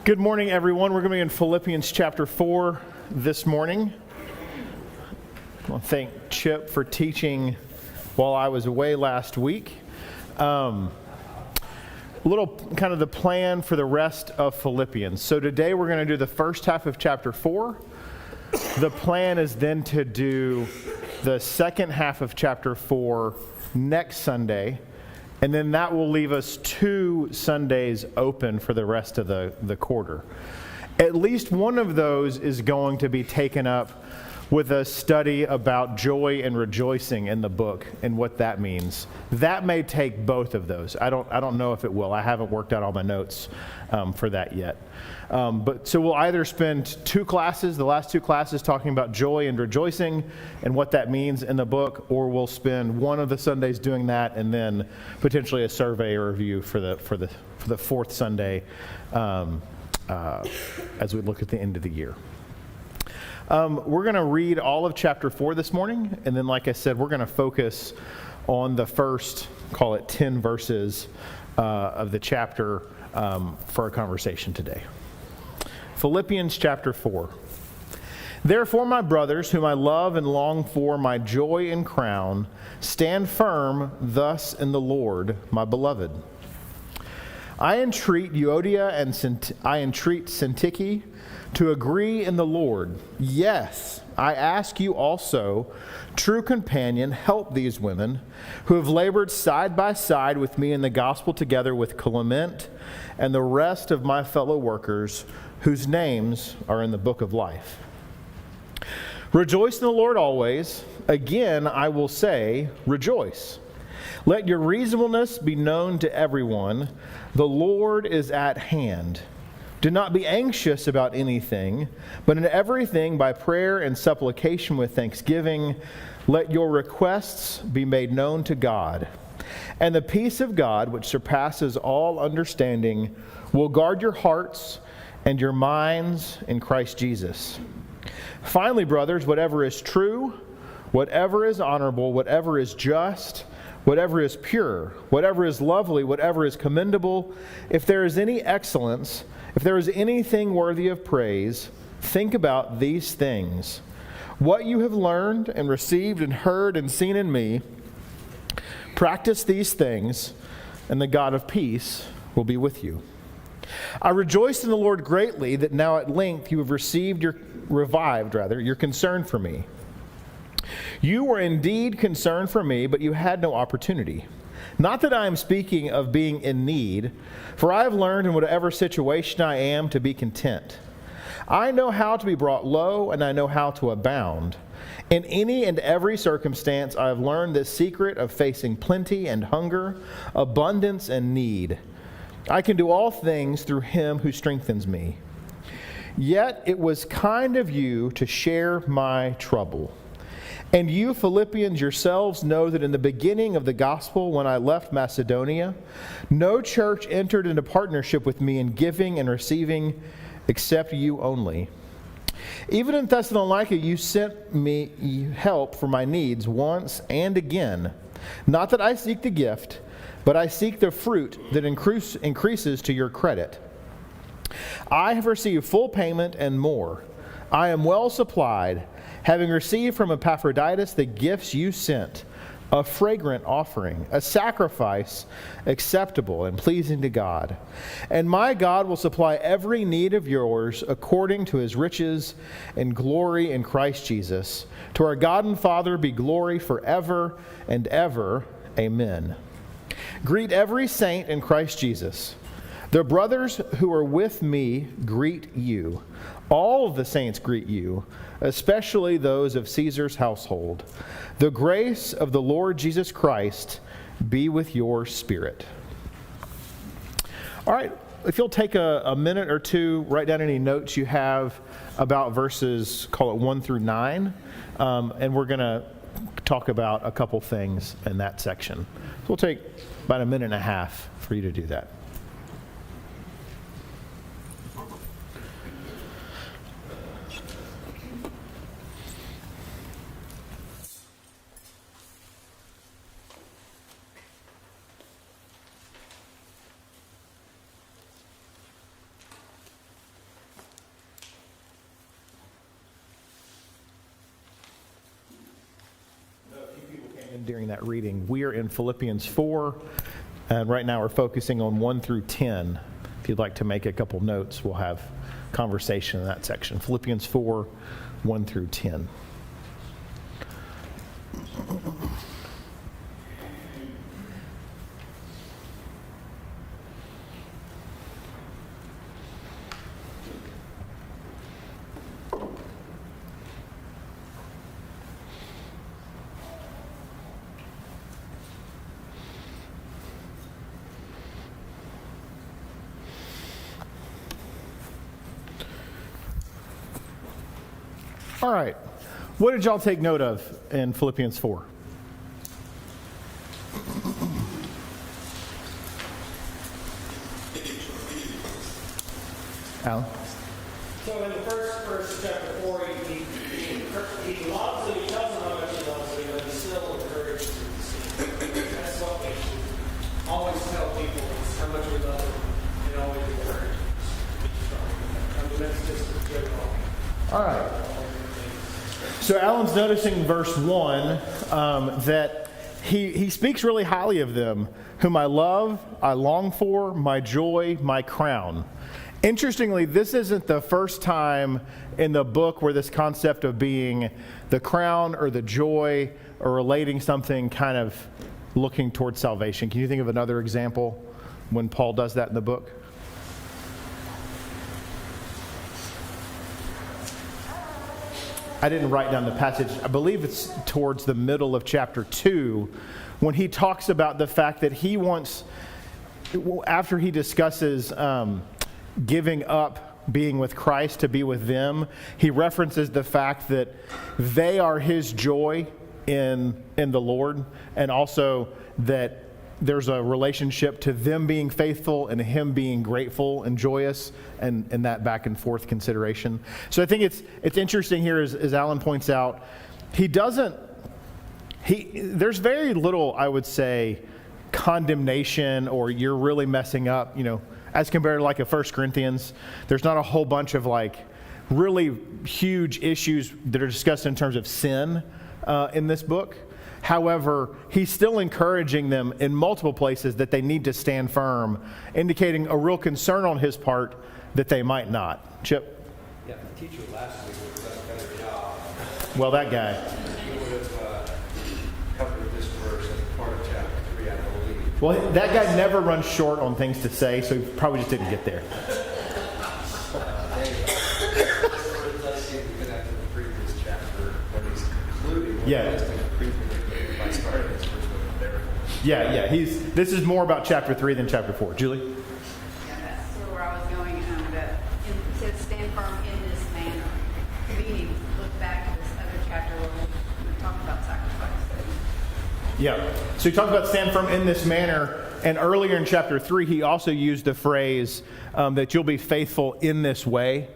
Good morning, everyone. We're going to be in Philippians chapter 4 this morning. I want to thank Chip for teaching while I was away last week. A little kind of the plan for the rest of Philippians. So today we're going to do the first half of chapter 4. The plan is then to do the second half of chapter 4 next Sunday. And then that will leave us 2 Sundays open for the rest of the quarter. At least one of those is going to be taken up with a study about joy and rejoicing in the book and what that means. That may take both of those. I don't know if it will. I haven't worked out all my notes for that yet. But so we'll either spend 2 classes, the last 2 classes, talking about joy and rejoicing and what that means in the book, or we'll spend one of the Sundays doing that, and then potentially a survey or review for the 4th Sunday as we look at the end of the year. We're going to read all of chapter 4 this morning, and then, like I said, we're going to focus on the first, call it 10 verses of the chapter for our conversation today. Philippians chapter 4. Therefore, my brothers, whom I love and long for, my joy and crown, stand firm thus in the Lord, my beloved. I entreat Euodia and I entreat Syntyche to agree in the Lord. Yes, I ask you also, true companion, help these women who have labored side by side with me in the gospel, together with Clement and the rest of my fellow workers whose names are in the book of life. Rejoice in the Lord always. Again, I will say, rejoice. Let your reasonableness be known to everyone. The Lord is at hand. Do not be anxious about anything, but in everything by prayer and supplication with thanksgiving, let your requests be made known to God. And the peace of God, which surpasses all understanding, will guard your hearts and your minds in Christ Jesus. Finally, brothers, whatever is true, whatever is honorable, whatever is just, whatever is pure, whatever is lovely, whatever is commendable, if there is any excellence, if there is anything worthy of praise, think about these things. What you have learned and received and heard and seen in me, practice these things, and the God of peace will be with you. I rejoice in the Lord greatly that now at length you have revived your concern for me. You were indeed concerned for me, but you had no opportunity. Not that I am speaking of being in need, for I have learned in whatever situation I am to be content. I know how to be brought low, and I know how to abound. In any and every circumstance I have learned the secret of facing plenty and hunger, abundance and need. I can do all things through him who strengthens me. Yet it was kind of you to share my trouble. And you, Philippians, yourselves know that in the beginning of the gospel, when I left Macedonia, no church entered into partnership with me in giving and receiving except you only. Even in Thessalonica, you sent me help for my needs once and again. Not that I seek the gift, but I seek the fruit that increases to your credit. I have received full payment and more. I am well supplied, having received from Epaphroditus the gifts you sent, a fragrant offering, a sacrifice acceptable and pleasing to God. And my God will supply every need of yours according to his riches and glory in Christ Jesus. To our God and Father be glory forever and ever. Amen. Greet every saint in Christ Jesus. The brothers who are with me greet you. All of the saints greet you, especially those of Caesar's household. The grace of the Lord Jesus Christ be with your spirit. All right, if you'll take a minute or two, write down any notes you have about verses, call it 1 through 9, and we're going to talk about a couple things in that section. So we'll take about a minute and a half for you to do that. during that reading. We are in Philippians 4, and right now we're focusing on 1 through 10. If you'd like to make a couple notes, we'll have conversation in that section. Philippians 4, 1 through 10. All right. What did y'all take note of in Philippians 4? Alan? So in the first verse of chapter 4, he loves it, he tells them how much he loves it, but he still encourages them to see. That's what we should always tell people, is how much we love them, and always encourage them to be strong. I mean, that's just a good call. All right. So Alan's noticing verse 1 that he speaks really highly of them, whom I love, I long for, my joy, my crown. Interestingly, this isn't the first time in the book where this concept of being the crown or the joy or relating something kind of looking towards salvation. Can you think of another example when Paul does that in the book? I didn't write down the passage. I believe it's towards the middle of chapter 2 when he talks about the fact that he wants, after he discusses giving up being with Christ to be with them, he references the fact that they are his joy in the Lord, and also that there's a relationship to them being faithful and him being grateful and joyous, and that back and forth consideration. So I think it's interesting here, as Alan points out, there's very little, I would say, condemnation or you're really messing up, as compared to like a 1 Corinthians. There's not a whole bunch of like really huge issues that are discussed in terms of sin in this book. However, he's still encouraging them in multiple places that they need to stand firm, indicating a real concern on his part that they might not. Chip? Yeah, the teacher last week would have done a better job. Well, that guy. He would have covered this verse as part of chapter 3, I believe. Well, that guy never runs short on things to say, so he probably just didn't get there. It does seem to connect to the previous chapter when he's concluding. Yeah. Yeah. This is more about chapter 3 than chapter 4. Julie? Yeah, that's sort of where I was going. It says stand firm in this manner. Meaning, look back at this other chapter where we talked about sacrifice. Yeah. So he talks about stand firm in this manner. And earlier in chapter 3, he also used the phrase that you'll be faithful in this way.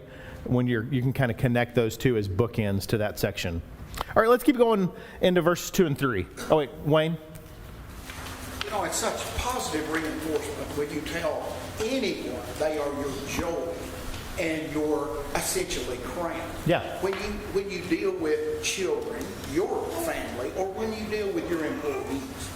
When you can kind of connect those two as bookends to that section. All right, let's keep going into verses 2 and 3. Oh, wait, Wayne? It's such positive reinforcement when you tell anyone they are your joy and your essentially crown. Yeah. When you deal with children, your family, or when you deal with your employees,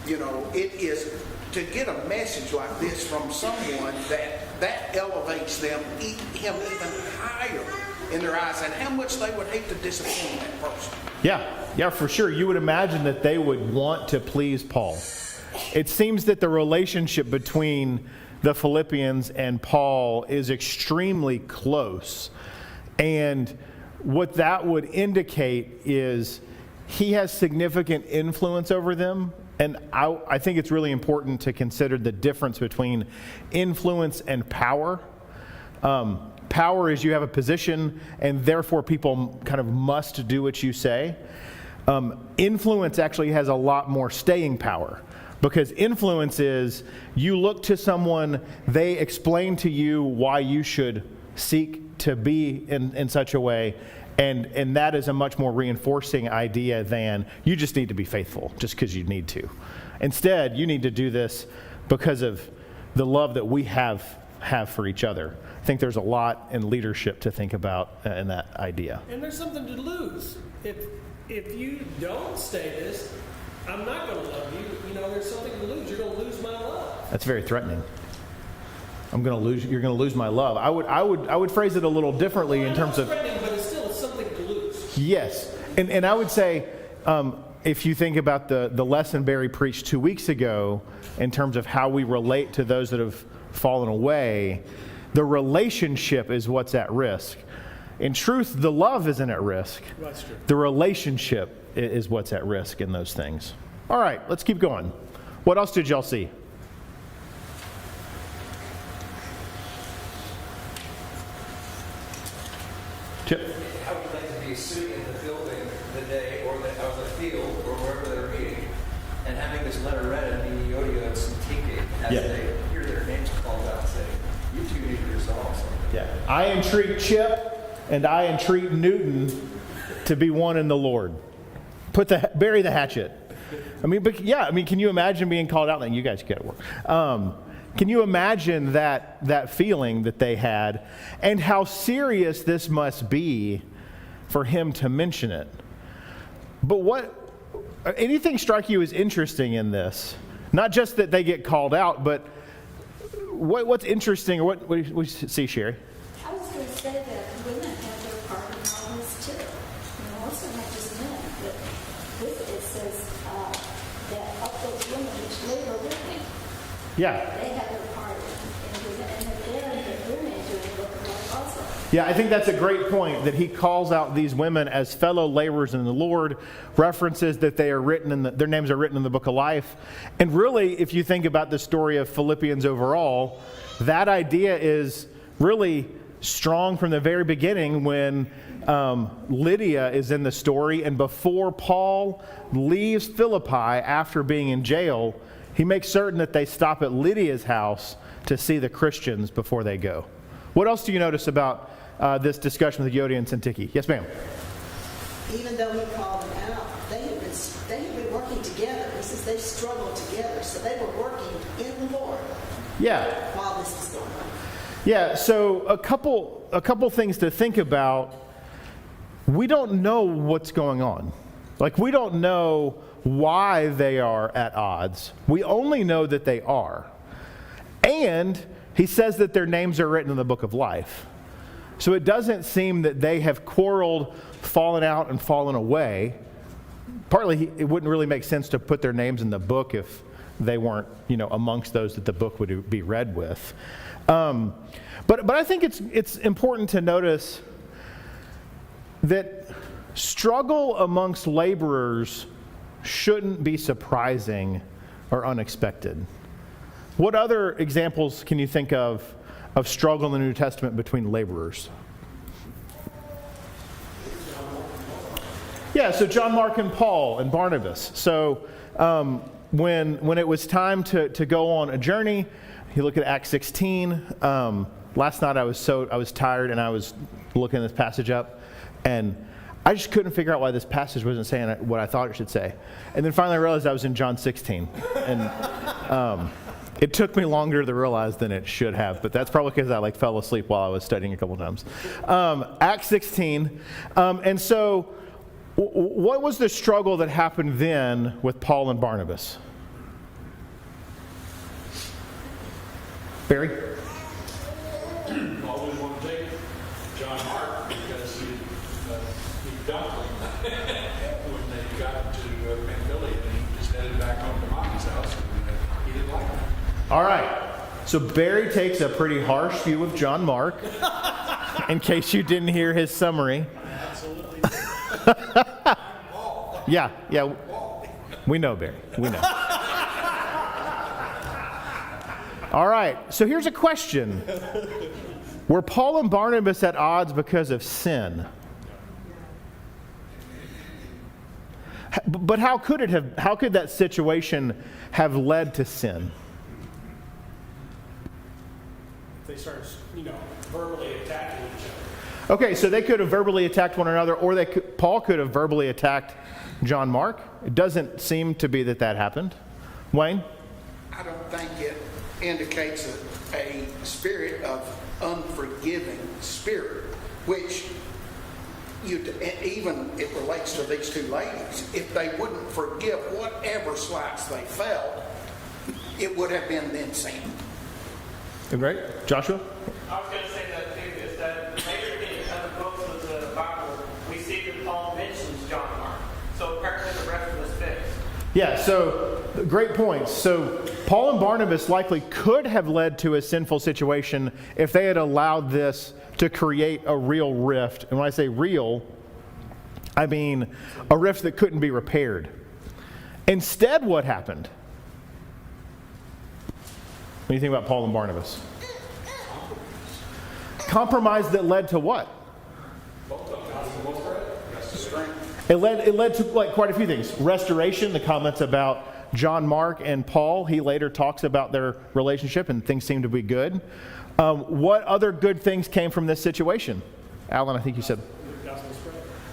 it is to get a message like this from someone that elevates him even higher in their eyes, and how much they would hate to disappoint that person. Yeah, for sure. You would imagine that they would want to please Paul. It seems that the relationship between the Philippians and Paul is extremely close. And what that would indicate is he has significant influence over them. And I think it's really important to consider the difference between influence and power. Power is you have a position, and therefore people kind of must do what you say. Influence actually has a lot more staying power, because influence is you look to someone, they explain to you why you should seek to be in such a way, and that is a much more reinforcing idea than you just need to be faithful just because you need to. Instead, you need to do this because of the love that we have for each other. I think there's a lot in leadership to think about in that idea. And there's something to lose. If you don't stay this, I'm not going to love you. You know, there's something to lose. You're going to lose my love. That's very threatening. You're going to lose my love. I would phrase it a little differently in terms of. It's threatening, but it's still something to lose. Yes, and I would say, if you think about the lesson Barry preached 2 weeks ago, in terms of how we relate to those that have fallen away, the relationship is what's at risk. In truth, the love isn't at risk. That's true. The relationship is what's at risk in those things. All right, let's keep going. What else did y'all see? Chip. How would you like to be sitting in the building the day or the field or wherever they're meeting and having this letter read and the audience taking as they hear their names called out saying, you two need to resolve something. Yeah. I entreat Chip and I entreat Newton to be one in the Lord. Bury the hatchet. Can you imagine being called out? You guys get it work. Can you imagine that feeling that they had and how serious this must be for him to mention it? But anything strike you as interesting in this? Not just that they get called out, but what's interesting, or what do you see, Sherry? I was going to say that women have their part in all this too. You know, also not just men, but it says that of those women which labor with me, Yeah. they have their part in it, and that they're doing the book of life also. Yeah, I think that's a great point, that he calls out these women as fellow laborers in the Lord, references that they are written their names are written in the book of life. And really, if you think about the story of Philippians overall, that idea is really strong from the very beginning when Lydia is in the story, and before Paul leaves Philippi after being in jail, he makes certain that they stop at Lydia's house to see the Christians before they go. What else do you notice about this discussion with Euodia and Syntyche? Yes, ma'am. Even though he called them out, they had been working together. He says they struggled together, so they were working in the Lord. Yeah. While this was going on. Yeah. So a couple things to think about. We don't know what's going on. Like, we don't know why they are at odds. We only know that they are. And he says that their names are written in the book of life. So it doesn't seem that they have quarreled, fallen out, and fallen away. Partly, it wouldn't really make sense to put their names in the book if they weren't, amongst those that the book would be read with. But I think it's important to notice that struggle amongst laborers shouldn't be surprising or unexpected. What other examples can you think of struggle in the New Testament between laborers? Yeah, so John Mark and Paul and Barnabas. So when it was time to go on a journey, you look at Acts 16. Last night I was tired and I was looking this passage up, and I just couldn't figure out why this passage wasn't saying what I thought it should say. And then finally I realized I was in John 16. And it took me longer to realize than it should have, but that's probably because I fell asleep while I was studying a couple times. Acts 16. And so what was the struggle that happened then with Paul and Barnabas? Barry? Paul didn't want to take John Mark because he dumped him when they got to Pamphylia, and he just headed back home to Mommy's house, and he didn't like him. All right. So Barry takes a pretty harsh view of John Mark, in case you didn't hear his summary. Absolutely. Yeah. We know, Barry. We know. All right. So here's a question. Were Paul and Barnabas at odds because of sin? But how could that situation have led to sin? They started, verbally attacking each other. Okay, so they could have verbally attacked one another, or Paul could have verbally attacked John Mark. It doesn't seem to be that happened. Wayne? I don't think it indicates a spirit of unforgiving spirit, which, even it relates to these two ladies, if they wouldn't forgive whatever slights they felt, it would have been then sin. Great. Joshua? I was going to say that too, is that later in other books of the Bible, we see that Paul mentions John Mark. So apparently the rest of us fixed. Yeah, so great points. So Paul and Barnabas likely could have led to a sinful situation if they had allowed this to create a real rift. And when I say real, I mean a rift that couldn't be repaired. Instead, what happened? What do you think about Paul and Barnabas? Compromise that led to what? It led to like quite a few things. Restoration, the comments about John Mark and Paul. He later talks about their relationship and things seem to be good. What other good things came from this situation? Alan, I think you said.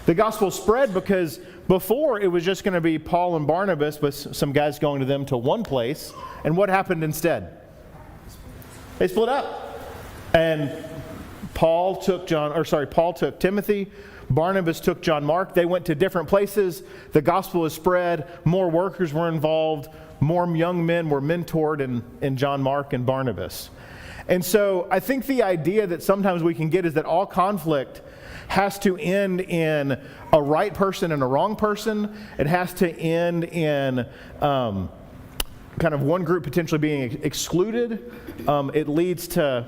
The gospel spread because before it was just going to be Paul and Barnabas with some guys going to them to one place. And what happened instead? They split up. And Paul took Timothy. Barnabas took John Mark. They went to different places. The gospel was spread. More workers were involved. More young men were mentored in John Mark and Barnabas. And so I think the idea that sometimes we can get is that all conflict has to end in a right person and a wrong person. It has to end in kind of one group potentially being excluded. It leads to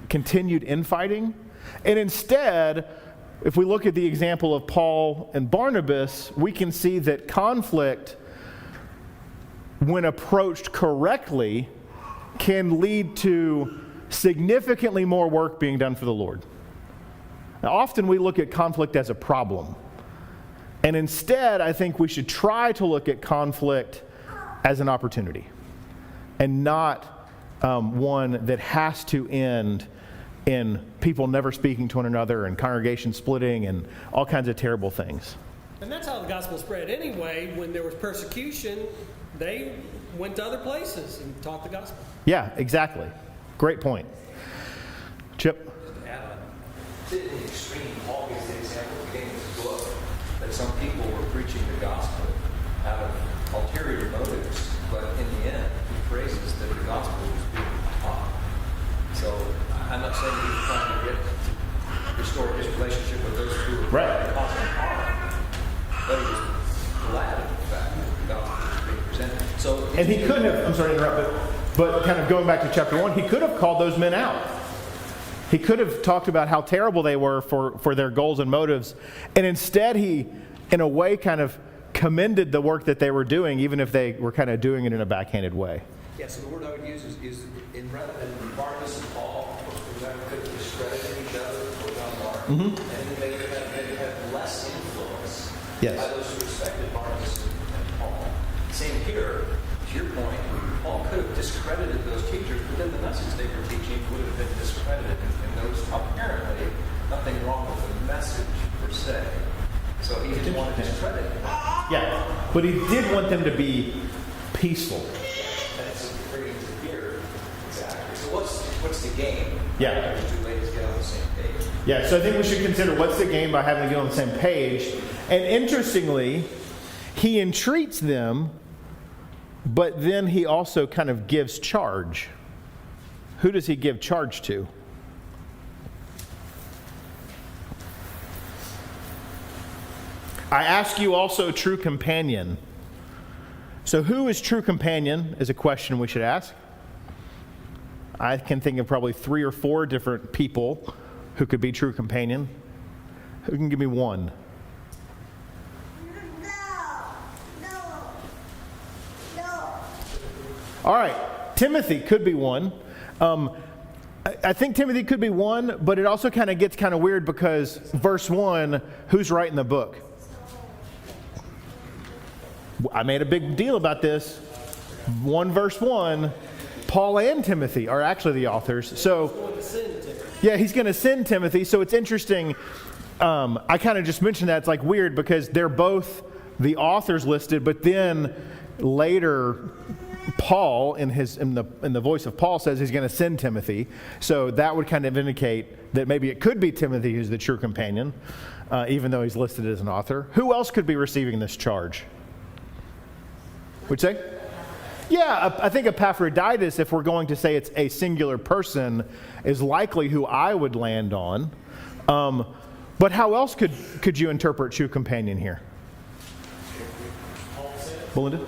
continued infighting. And instead, if we look at the example of Paul and Barnabas, we can see that conflict, when approached correctly, can lead to significantly more work being done for the Lord. Now, often we look at conflict as a problem. And instead, I think we should try to look at conflict as an opportunity and not one that has to end in people never speaking to one another and congregation splitting and all kinds of terrible things. And that's how the gospel spread anyway. When there was persecution, they went to other places and taught the gospel. Yeah, exactly. Great point. Chip? To the extreme, Paul gives the example at the beginning of his book that some people were preaching the gospel out of ulterior motives, but in the end, he praises that the gospel was being taught. So I'm not saying he was trying to restore his relationship with those who were causing harm, but he was glad of the fact that the gospel was being presented. So, and he could have, I'm sorry to interrupt, but kind of going back to chapter 1, he could have called those men out. He could have talked about how terrible they were for their goals and motives. And instead he, in a way, kind of commended the work that they were doing, even if they were kind of doing it in a backhanded way. yeah, so the word I would use is in rather than Barnabas and Paul, could have discredited each other for John Mark, and they had less influence by those who respected Barnabas and Paul. Same here, to your point, Paul could have discredited those teachers, but then the message they were teaching would have been discredited, and there was apparently nothing wrong with the message per se. So he didn't want to discredit them. Yeah, but he did want them to be peaceful. And it's bringing to here. Exactly. So what's the game? Yeah. Those two ladies get on the same page. Yeah, so I think we should consider what's the game by having to get on the same page. And interestingly, he entreats them, but then he also kind of gives charge. Who does he give charge to? I ask you also, true companion. So who is true companion is a question we should ask. I can think of probably 3 or 4 different people who could be true companion. Who can give me one? All right, Timothy could be one. I think Timothy could be one, but it also kind of gets kind of weird because verse 1, who's writing the book? I made a big deal about this. 1 verse 1, Paul and Timothy are actually the authors. So, yeah, he's going to send Timothy. So it's interesting. I kind of just mentioned that. It's like weird because they're both the authors listed, but then later Paul, in the voice of Paul, says he's going to send Timothy. So that would kind of indicate that maybe it could be Timothy who's the true companion, even though he's listed as an author. Who else could be receiving this charge? Would you say? Yeah, I think Epaphroditus, if we're going to say it's a singular person, is likely who I would land on. But how else could you interpret true companion here? Belinda?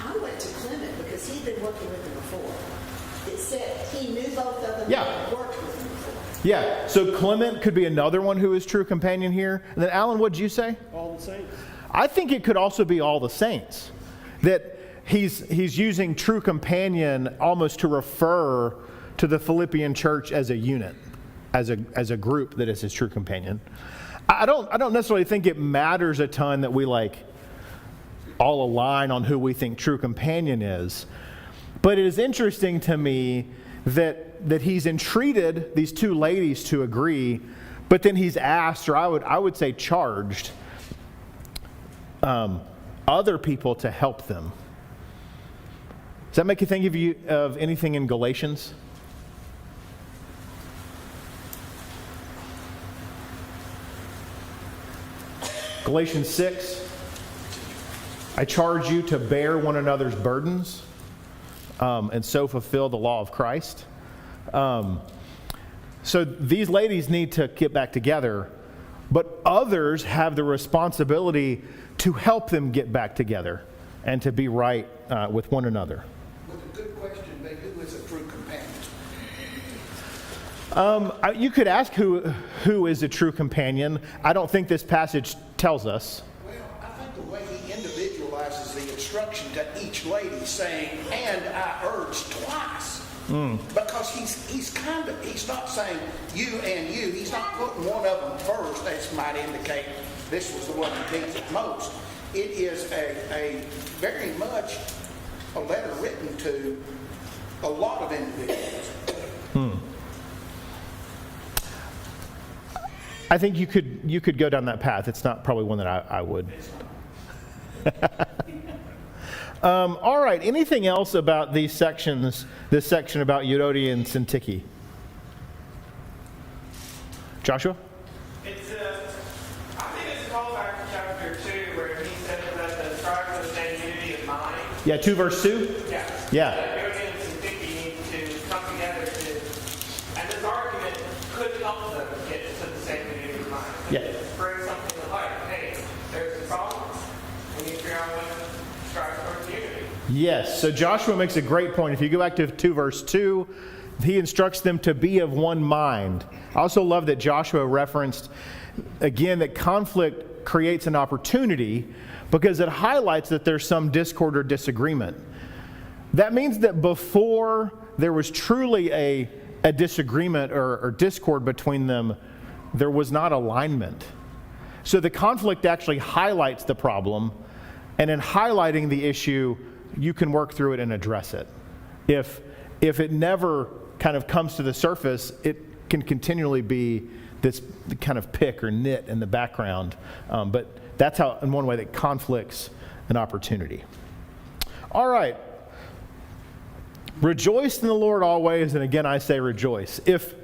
I went to Clement because he'd been working with them before. It said he knew both of them Yeah. and worked with them before. Yeah, so Clement could be another one who is true companion here. And then Alan, what did you say? All the saints. I think it could also be all the saints. That he's using true companion almost to refer to the Philippian church as a unit, as a group that is his true companion. I don't necessarily think it matters a ton that we all align on who we think true companion is. But it is interesting to me that he's entreated these two ladies to agree, but then he's asked, or I would say charged, other people to help them. Does that make you think of anything in Galatians? Galatians 6, I charge you to bear one another's burdens and so fulfill the law of Christ. So these ladies need to get back together, but others have the responsibility to help them get back together and to be right with one another. With a good question, but who is a true companion? You could ask who is a true companion. I don't think this passage tells us. Well, I think the way he individualizes the instruction to each lady, saying, "And I urge," twice, because he's not saying you and you. He's not putting one of them first. That might indicate this was the one he needs it most. It is a very much a letter written to a lot of individuals. I think you could go down that path. It's not probably one that I would. All right. Anything else about these sections? This section about Euodia and Syntyche? Joshua? I think it's called back to chapter 2 where he said that the tribes of the same unity of mind. Yeah, 2 verse 2? Yeah. That Euodia and Syntyche need to come together and this argument could help them get to the same unity of mind. Yeah. Bring something to light. Hey, there's a problem. We need to figure out what to strive towards unity. Yes. So Joshua makes a great point. If you go back to 2 verse 2, he instructs them to be of one mind. I also love that Joshua referenced, again, that conflict creates an opportunity because it highlights that there's some discord or disagreement. That means that before there was truly a disagreement or discord between them, there was not alignment. So the conflict actually highlights the problem, and in highlighting the issue, you can work through it and address it. If it never kind of comes to the surface, it can continually be this kind of pick or nit in the background. But that's how, in one way, that conflicts an opportunity. All right. Rejoice in the Lord always, and again I say rejoice. If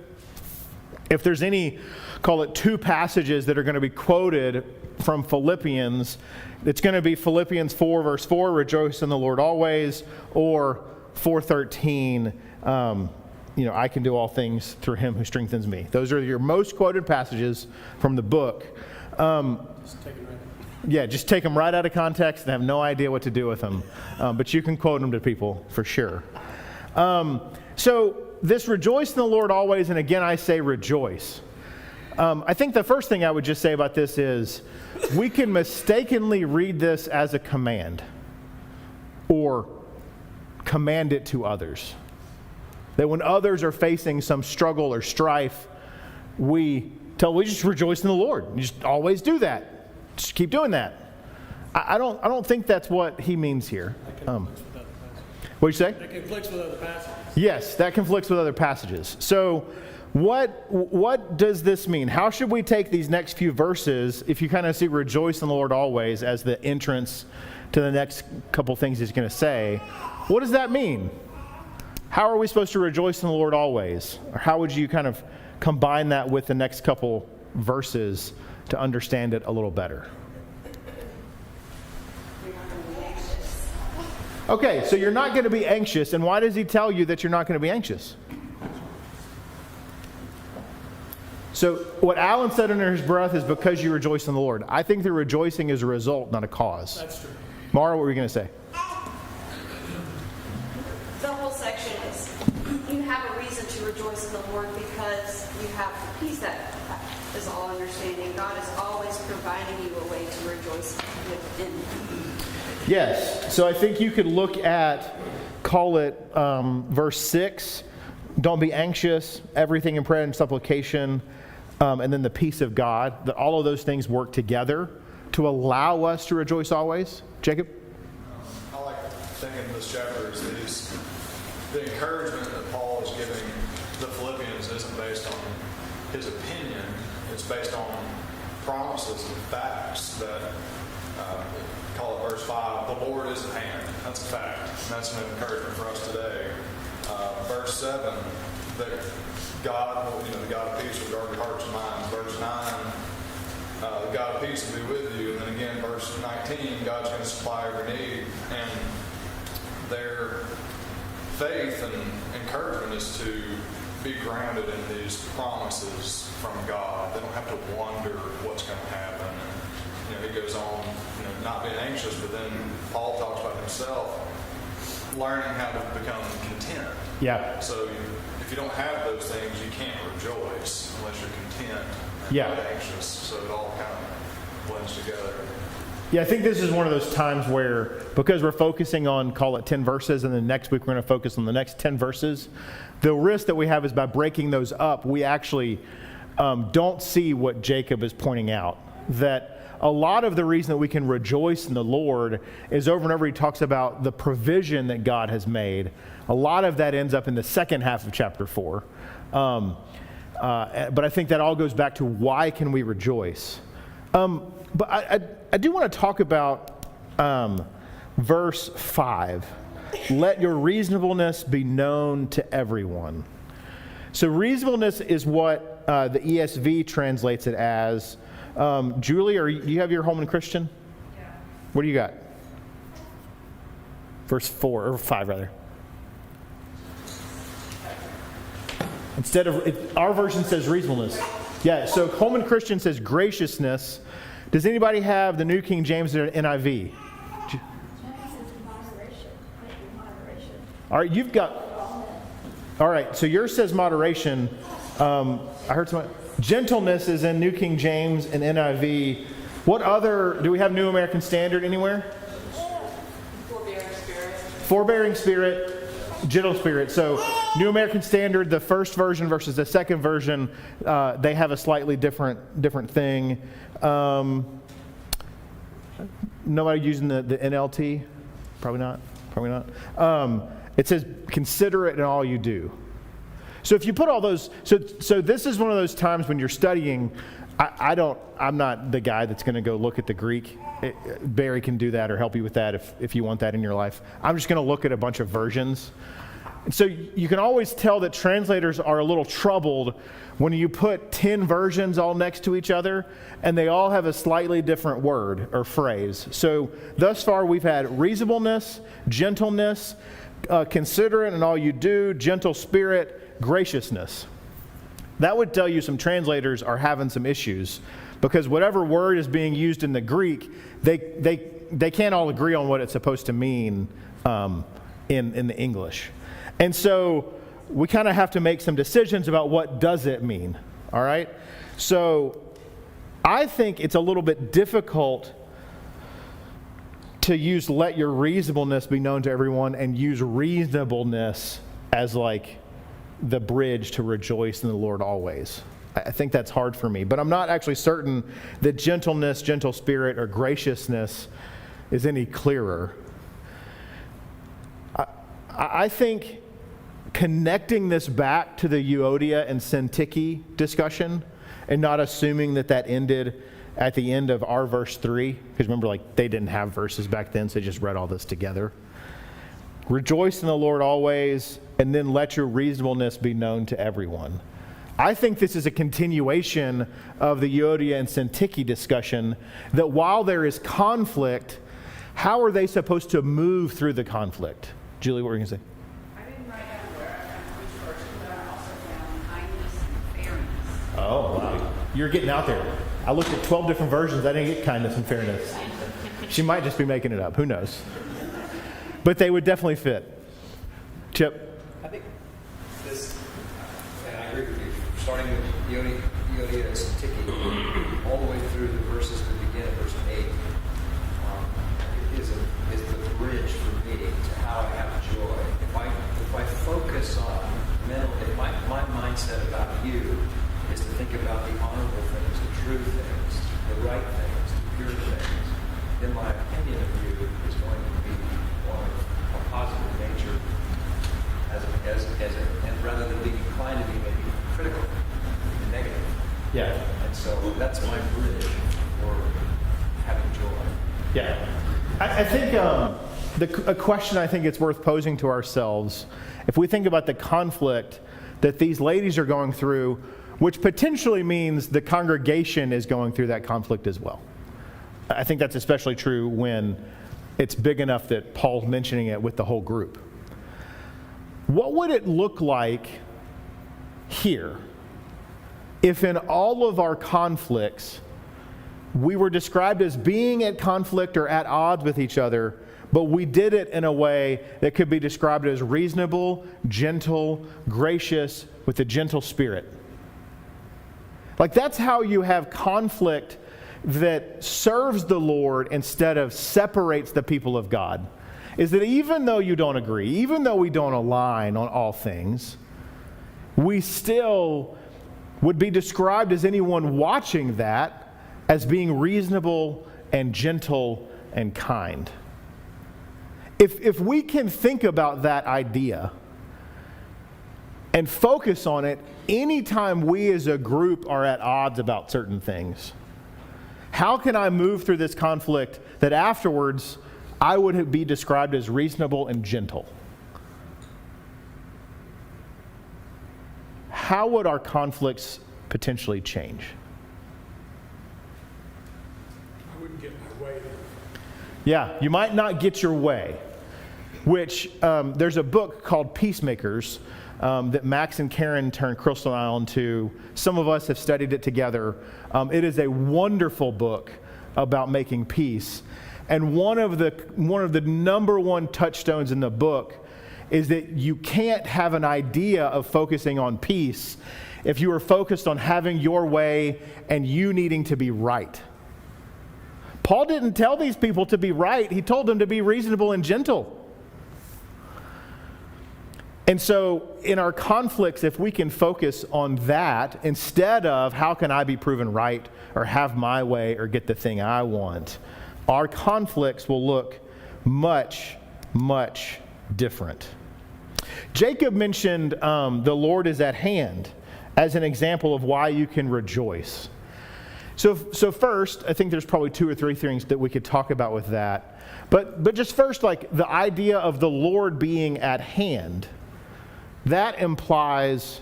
there's any, call it 2 passages that are going to be quoted from Philippians, it's going to be Philippians 4 verse 4, rejoice in the Lord always, or 4:13, I can do all things through him who strengthens me. Those are your most quoted passages from the book. Just take them right out of context and have no idea what to do with them. But you can quote them to people for sure. So this rejoice in the Lord always, and again I say rejoice. I think the first thing I would just say about this is we can mistakenly read this as a command or command it to others. That when others are facing some struggle or strife, we just rejoice in the Lord. You just always do that. Just keep doing that. I don't think that's what he means here. What did you say? That conflicts with other passages. Yes, that conflicts with other passages. So what does this mean? How should we take these next few verses if you kind of see rejoice in the Lord always as the entrance to the next couple things he's going to say? What does that mean? How are we supposed to rejoice in the Lord always? Or how would you kind of combine that with the next couple verses to understand it a little better. Okay, so you're not going to be anxious, and why does he tell you that you're not going to be anxious? So what Alan said under his breath is because you rejoice in the Lord. I think the rejoicing is a result, not a cause. That's true. Mara, what were you going to say? The whole section is, you have a reason to rejoice in the Lord because you have the peace that is all understanding. God is always providing you a way to rejoice within. Yes. So I think you could look at, call it verse 6, don't be anxious, everything in prayer and supplication, and then the peace of God, that all of those things work together to allow us to rejoice always. Jacob? I like thinking this chapter is the encouragement that Paul is giving the Philippians isn't based on his opinion, it's based on promises and facts that, call it verse 5, the Lord is at hand. That's a fact. And that's an encouragement for us today. Verse 7, that God, the God of peace will guard your hearts and minds. Verse 9, the God of peace will be with you. And then again, verse 19, God's going to supply every need. And their faith and encouragement is to be grounded in these promises from God. They don't have to wonder what's going to happen. And, he goes on, not being anxious, but then Paul talks about himself learning how to become content. Yeah. So if you don't have those things, you can't rejoice unless you're content and Yeah. not anxious. So it all kind of blends together. Yeah, I think this is one of those times where, because we're focusing on, call it 10 verses, and then next week we're going to focus on the next 10 verses, the risk that we have is by breaking those up, we actually don't see what Jacob is pointing out. That a lot of the reason that we can rejoice in the Lord is over and over he talks about the provision that God has made. A lot of that ends up in the second half of chapter 4. But I think that all goes back to why can we rejoice. But I do want to talk about verse 5. Let your reasonableness be known to everyone. So reasonableness is what the ESV translates it as. Julie, do you have your Holman Christian? Yeah. What do you got? Verse 4, or 5 rather. Instead of, our version says reasonableness. Yeah, so Holman Christian says graciousness. Does anybody have the New King James or NIV? All right, you've got, all right, so yours says moderation. I heard someone, gentleness is in New King James and NIV. What other, do we have New American Standard anywhere? Forbearing spirit, gentle spirit. So New American Standard, the first version versus the second version, they have a slightly different thing. Nobody using the NLT? Probably not. It says, consider it in all you do. So if you put all those, so this is one of those times when you're studying, I'm not the guy that's going to go look at the Greek. Barry can do that or help you with that if you want that in your life. I'm just going to look at a bunch of versions. And so you can always tell that translators are a little troubled when you put 10 versions all next to each other and they all have a slightly different word or phrase. So thus far we've had reasonableness, gentleness, considerate in all you do, gentle spirit, graciousness. That would tell you some translators are having some issues because whatever word is being used in the Greek, they can't all agree on what it's supposed to mean in the English. And so we kind of have to make some decisions about what does it mean, all right? So I think it's a little bit difficult to use let your reasonableness be known to everyone and use reasonableness as like the bridge to rejoice in the Lord always. I think that's hard for me, but I'm not actually certain that gentleness, gentle spirit, or graciousness is any clearer. I think connecting this back to the Euodia and Syntyche discussion and not assuming that ended at the end of our verse 3, because remember, like, they didn't have verses back then, so they just read all this together. Rejoice in the Lord always, and then let your reasonableness be known to everyone. I think this is a continuation of the Euodia and Syntyche discussion, that while there is conflict, how are they supposed to move through the conflict? Julie, what were you going to say? I didn't write down where I found which verse, but I also found kindness and fairness. Oh, wow. You're getting out there. I looked at 12 different versions. I didn't get kindness and fairness. She might just be making it up. Who knows? But they would definitely fit. Chip? I think this, and I agree with you, starting with Euodia and Syntyche, all the way through the verses that begin at verse 8, is the bridge for me to how I have joy. If I focus on if my mindset about you is to think about the honorable things, the true things, the right things, the pure things, then my opinion of you is going to be one of a positive nature, and rather than being inclined to be maybe critical and negative. Yeah. And so that's my bridge for having joy. Yeah. I think a question I think it's worth posing to ourselves, if we think about the conflict that these ladies are going through, which potentially means the congregation is going through that conflict as well. I think that's especially true when it's big enough that Paul's mentioning it with the whole group. What would it look like here if in all of our conflicts we were described as being at conflict or at odds with each other, but we did it in a way that could be described as reasonable, gentle, gracious, with a gentle spirit? Like, that's how you have conflict that serves the Lord instead of separates the people of God. Is that even though you don't agree, even though we don't align on all things, we still would be described as anyone watching that as being reasonable and gentle and kind. If we can think about that idea and focus on it anytime we as a group are at odds about certain things, how can I move through this conflict that afterwards I would be described as reasonable and gentle? How would our conflicts potentially change? I wouldn't get my way. Yeah, you might not get your way, which there's a book called Peacemakers that Max and Karen turned Crystal and I on to. Some of us have studied it together. It is a wonderful book about making peace. And one of the number one touchstones in the book is that you can't have an idea of focusing on peace if you are focused on having your way and you needing to be right. Paul didn't tell these people to be right. He told them to be reasonable and gentle. And so in our conflicts, if we can focus on that instead of how can I be proven right or have my way or get the thing I want, our conflicts will look much, much different. Jacob mentioned the Lord is at hand as an example of why you can rejoice. So first, I think there's probably 2 or 3 things that we could talk about with that. But just first, like the idea of the Lord being at hand, that implies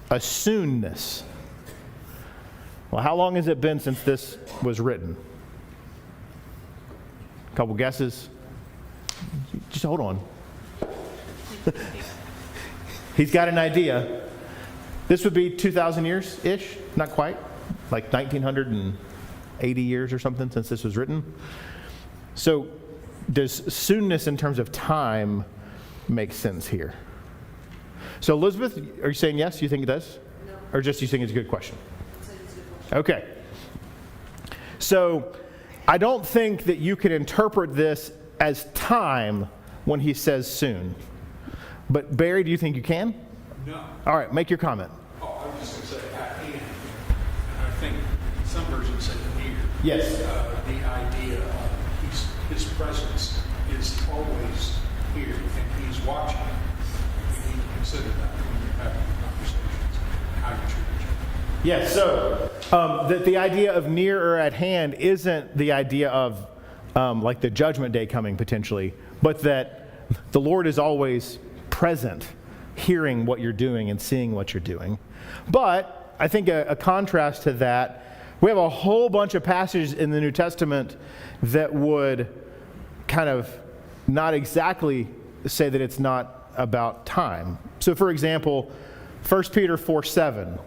a soonness. Well, how long has it been since this was written? A couple guesses? Just hold on. He's got an idea. This would be 2,000 years-ish, not quite. Like 1,980 years or something since this was written. So does soonness in terms of time make sense here? So Elizabeth, are you saying yes? You think it does? No. Or just you think it's a good question? It's a good question. Okay. So I don't think that you can interpret this as time when he says soon. But Barry, do you think you can? No. All right, make your comment. Oh, I was just going to say at hand. And I think some versions say near. Yes. The idea of his presence is always here, and he's watching. You need to consider that when you're having conversations, how you treat each other. Yes, so that the idea of near or at hand isn't the idea of like the judgment day coming potentially, but that the Lord is always present, hearing what you're doing and seeing what you're doing. But I think a contrast to that, we have a whole bunch of passages in the New Testament that would kind of not exactly say that it's not about time. So for example, 1 Peter 4:7,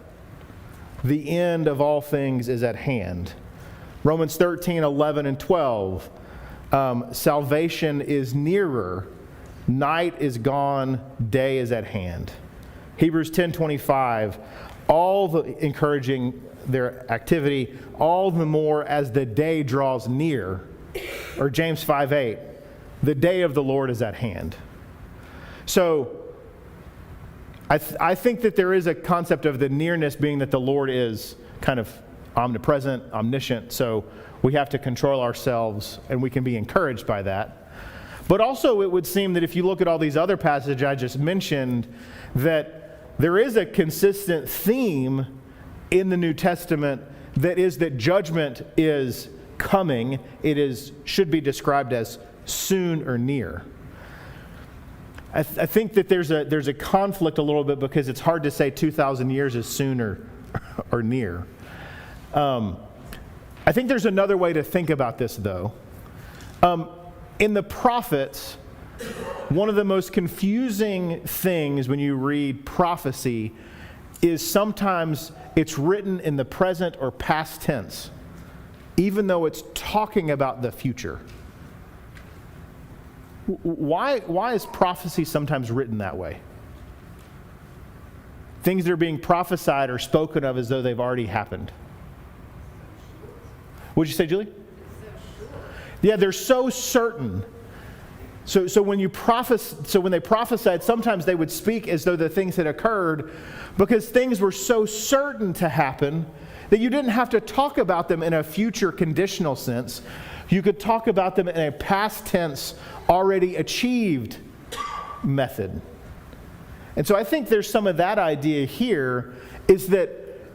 the end of all things is at hand. Romans 13:11 and 12, salvation is nearer, night is gone, day is at hand. Hebrews 10:25, all the encouraging their activity, all the more as the day draws near. Or James 5:8, the day of the Lord is at hand. So I think that there is a concept of the nearness being that the Lord is kind of omnipresent, omniscient, so we have to control ourselves, and we can be encouraged by that. But also it would seem that if you look at all these other passages I just mentioned, that there is a consistent theme in the New Testament that is that judgment is coming. It should be described as soon or near. I think that there's a conflict a little bit because it's hard to say 2,000 years is soon or near. I think there's another way to think about this, though. In the prophets, one of the most confusing things when you read prophecy is sometimes it's written in the present or past tense, even though it's talking about the future. Why is prophecy sometimes written that way? Things that are being prophesied or spoken of as though they've already happened. What'd you say, Julie? Yeah, they're so certain. So when they prophesied, sometimes they would speak as though the things had occurred because things were so certain to happen that you didn't have to talk about them in a future conditional sense. You could talk about them in a past tense, already achieved method. And so I think there's some of that idea here, is that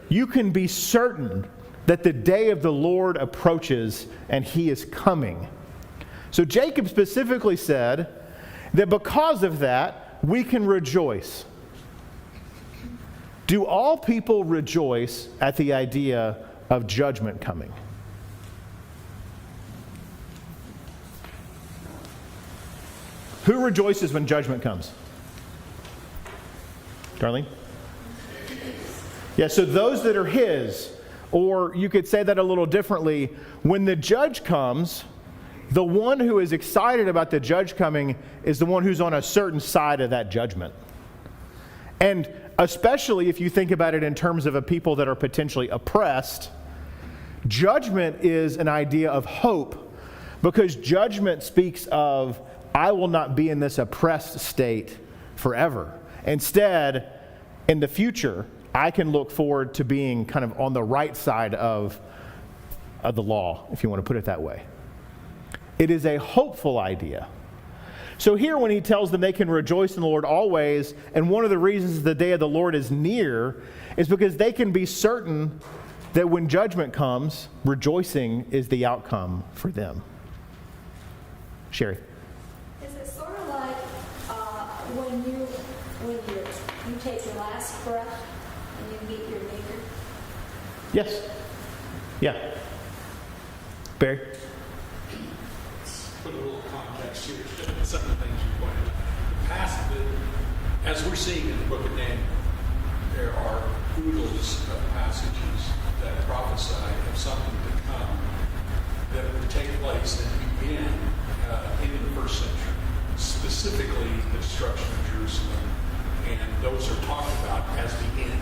you can be certain that the day of the Lord approaches and He is coming. So Jacob specifically said that because of that, we can rejoice. Do all people rejoice at the idea of judgment coming? Who rejoices when judgment comes? Darlene? Yeah, so those that are His, or you could say that a little differently, when the judge comes, the one who is excited about the judge coming is the one who's on a certain side of that judgment. And especially if you think about it in terms of a people that are potentially oppressed, judgment is an idea of hope, because judgment speaks of, I will not be in this oppressed state forever. Instead, in the future, I can look forward to being kind of on the right side of the law, if you want to put it that way. It is a hopeful idea. So here when he tells them they can rejoice in the Lord always, and one of the reasons the day of the Lord is near is because they can be certain that when judgment comes, rejoicing is the outcome for them. Sherry. Is it sort of like when you take your last breath and you meet your Maker? Yes. Yeah. Barry? Put a little context here. Some of the things you pointed out. The passage, as we're seeing in the book of Daniel, there are oodles of passages that prophesy of something to come that would take place and begin in the first century, specifically the destruction of Jerusalem. And those are talked about as the end.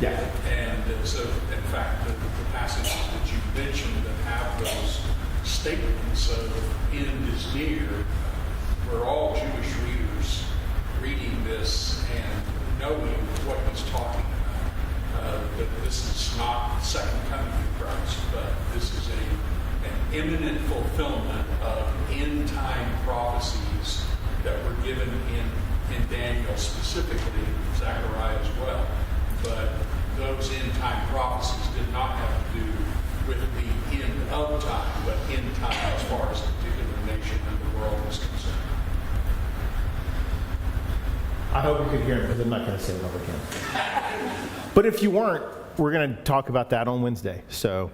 Yeah. And so, in fact, the passages that you mentioned that have those statements of end is near, we're all Jewish readers reading this and knowing what he's talking about. That this is not the second coming of Christ, but this is an imminent fulfillment of end-time prophecies that were given in Daniel specifically, Zechariah as well. But those end-time prophecies did not have to do with the end of time, but end time as far as a particular nation and the world is concerned. I hope you could hear me, because I'm not going to say it over again. But if you weren't, we're going to talk about that on Wednesday. So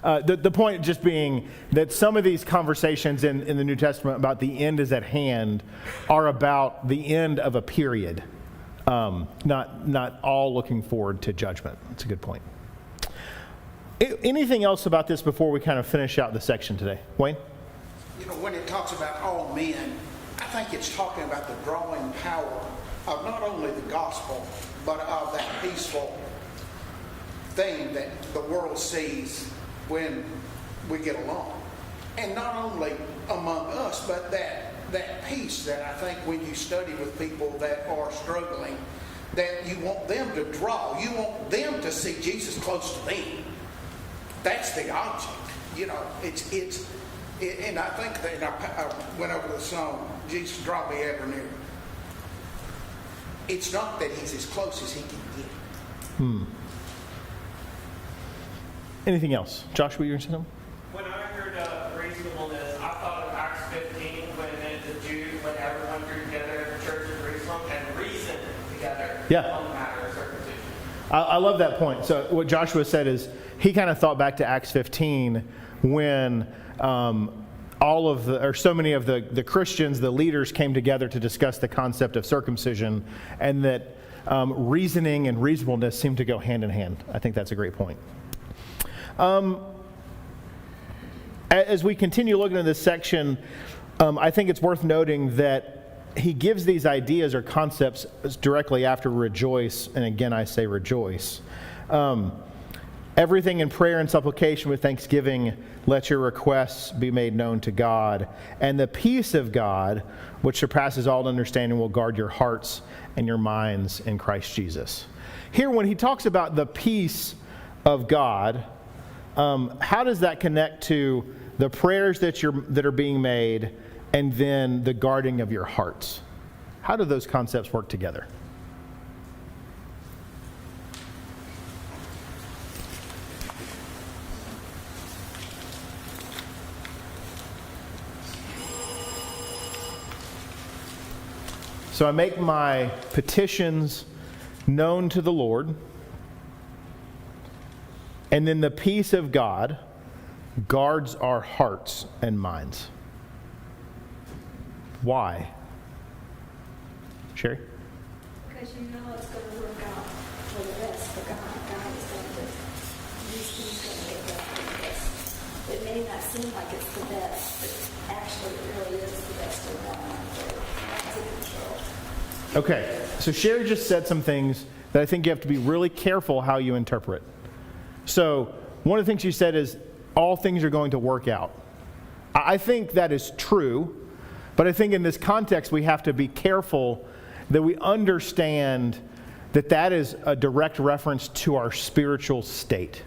the point just being that some of these conversations in the New Testament about the end is at hand are about the end of a period, not all looking forward to judgment. That's a good point. Anything else about this before we kind of finish out the section today? Wayne? You know, when it talks about all men, I think it's talking about the drawing power of not only the gospel, but of that peaceful thing that the world sees when we get along. And not only among us, but that peace that I think when you study with people that are struggling, that you want them to draw. You want them to see Jesus close to them. That's the object. You know, and I think that I went over the song, Jesus draw me ever near. It's not that he's as close as he can get. Anything else? Joshua, you were saying something? When I heard reasonableness, I thought of Acts 15 when the Jews, when everyone drew together in the church of Jerusalem and reasoned together on the matter of circumcision. I love that point. So what Joshua said is he kind of thought back to Acts 15 when so many of the Christians, the leaders, came together to discuss the concept of circumcision, and that reasoning and reasonableness seem to go hand in hand. I think that's a great point. As we continue looking at this section, I think it's worth noting that he gives these ideas or concepts directly after rejoice, and again I say rejoice. Everything in prayer and supplication with thanksgiving, let your requests be made known to God. And the peace of God, which surpasses all understanding, will guard your hearts and your minds in Christ Jesus. Here, when he talks about the peace of God, how does that connect to the prayers that are being made and then the guarding of your hearts? How do those concepts work together? So I make my petitions known to the Lord, and then the peace of God guards our hearts and minds. Why? Sherry? Because you know it's going to work out for the best for God. God is going to, He's going to make that for the best. It may not seem like it's the best, but actually it really is the best of all. God's in control. Okay, so Sherry just said some things that I think you have to be really careful how you interpret. So one of the things she said is all things are going to work out. I think that is true, but I think in this context we have to be careful that we understand that that is a direct reference to our spiritual state.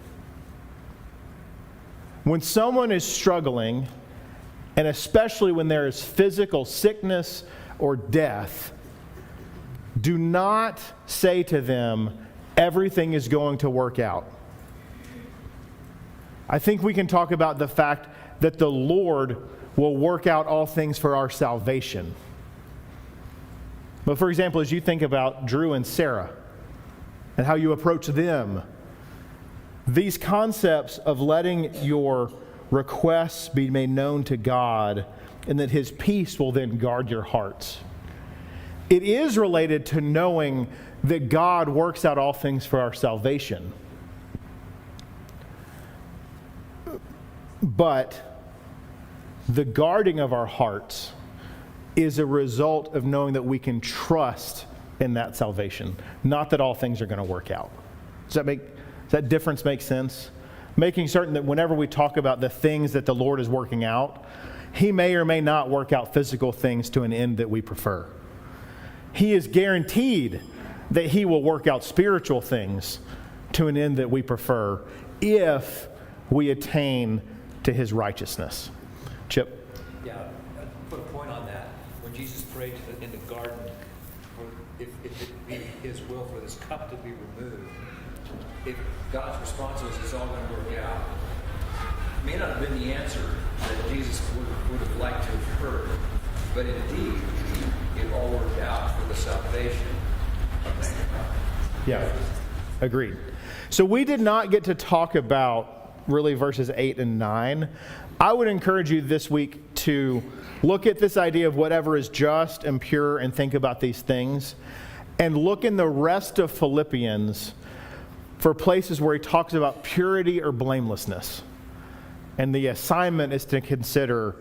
When someone is struggling, and especially when there is physical sickness or death, do not say to them, everything is going to work out. I think we can talk about the fact that the Lord will work out all things for our salvation. But for example, as you think about Drew and Sarah and how you approach them, these concepts of letting your requests be made known to God and that His peace will then guard your hearts. It is related to knowing that God works out all things for our salvation. But the guarding of our hearts is a result of knowing that we can trust in that salvation, not that all things are going to work out. Does that difference make sense? Making certain that whenever we talk about the things that the Lord is working out, He may or may not work out physical things to an end that we prefer. He is guaranteed that He will work out spiritual things to an end that we prefer if we attain to His righteousness. Chip? Yeah, I'd put a point on that. When Jesus prayed in the garden, if it be His will for this cup to be removed, if God's response was, it's all going to work out, it may not have been the answer that Jesus would have liked to have heard, but indeed, it all worked out for the salvation of mankind. Yeah. Agreed. So we did not get to talk about really verses 8 and 9. I would encourage you this week to look at this idea of whatever is just and pure and think about these things, and look in the rest of Philippians for places where he talks about purity or blamelessness. And the assignment is to consider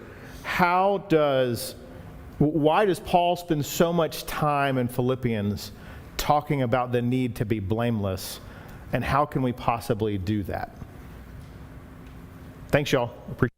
why does Paul spend so much time in Philippians talking about the need to be blameless, and how can we possibly do that? Thanks, y'all. Appreciate it.